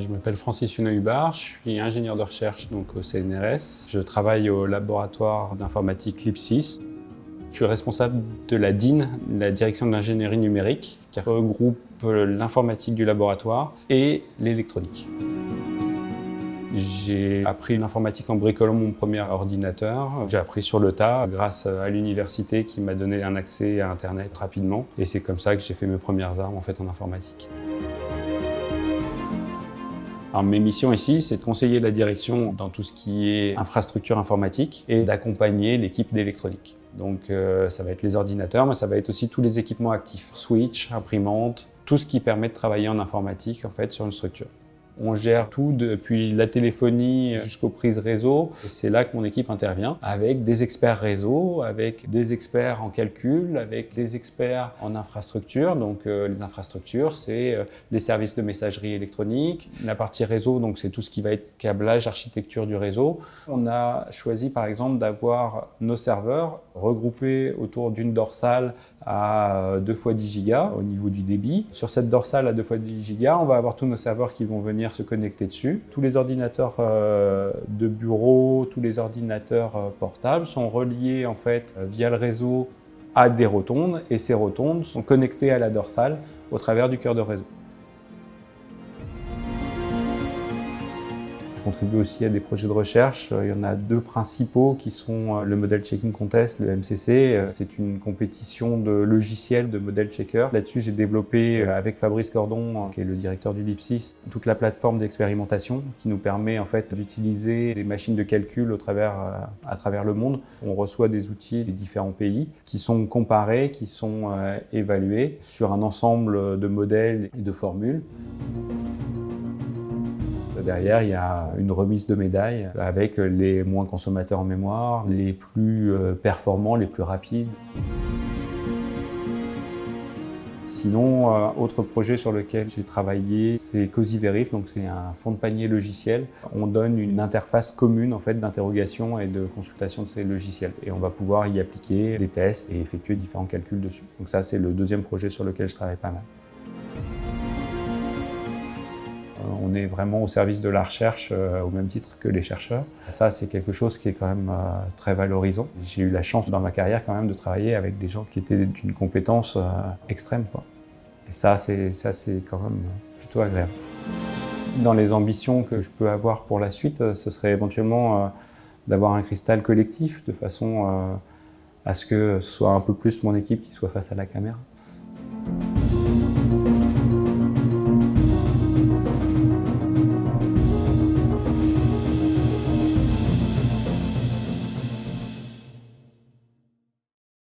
Je m'appelle Francis Huneau-Hubard, je suis ingénieur de recherche donc au CNRS. Je travaille au laboratoire d'informatique LIP6. Je suis responsable de la DIN, la direction de l'ingénierie numérique, qui regroupe l'informatique du laboratoire et l'électronique. J'ai appris l'informatique en bricolant mon premier ordinateur. J'ai appris sur le tas grâce à l'université qui m'a donné un accès à Internet rapidement. Et c'est comme ça que j'ai fait mes premières armes en informatique. Alors, mes missions ici, c'est de conseiller la direction dans tout ce qui est infrastructure informatique et d'accompagner l'équipe d'électronique. Donc ça va être les ordinateurs, mais ça va être aussi tous les équipements actifs, switch, imprimante, tout ce qui permet de travailler en informatique sur une structure. On gère tout depuis la téléphonie jusqu'aux prises réseau. C'est là que mon équipe intervient avec des experts réseau, avec des experts en calcul, avec des experts en infrastructure. Donc les infrastructures, c'est les services de messagerie électronique. La partie réseau, donc c'est tout ce qui va être câblage, architecture du réseau. On a choisi par exemple d'avoir nos serveurs regroupés autour d'une dorsale à 2 x 10 Go au niveau du débit. Sur cette dorsale à 2 x 10 Go, on va avoir tous nos serveurs qui vont venir se connecter dessus. Tous les ordinateurs de bureau, tous les ordinateurs portables sont reliés via le réseau à des rotondes et ces rotondes sont connectées à la dorsale au travers du cœur de réseau. Je contribue aussi à des projets de recherche. Il y en a 2 principaux qui sont le Model Checking Contest, le MCC. C'est une compétition de logiciels de modèle checker. Là-dessus, j'ai développé avec Fabrice Cordon, qui est le directeur du LIP6, toute la plateforme d'expérimentation qui nous permet d'utiliser des machines de calcul à travers le monde. On reçoit des outils des différents pays qui sont comparés, qui sont évalués sur un ensemble de modèles et de formules. Derrière, il y a une remise de médailles avec les moins consommateurs en mémoire, les plus performants, les plus rapides. Sinon, autre projet sur lequel j'ai travaillé, c'est COSI-Vérif, donc c'est un fond de panier logiciel. On donne une interface commune d'interrogation et de consultation de ces logiciels. Et on va pouvoir y appliquer des tests et effectuer différents calculs dessus. Donc ça, c'est le 2e projet sur lequel je travaille pas mal. On est vraiment au service de la recherche au même titre que les chercheurs. Ça, c'est quelque chose qui est quand même très valorisant. J'ai eu la chance dans ma carrière quand même de travailler avec des gens qui étaient d'une compétence extrême, quoi. Et ça, c'est quand même plutôt agréable. Dans les ambitions que je peux avoir pour la suite, ce serait éventuellement d'avoir un cristal collectif de façon à ce que ce soit un peu plus mon équipe qui soit face à la caméra.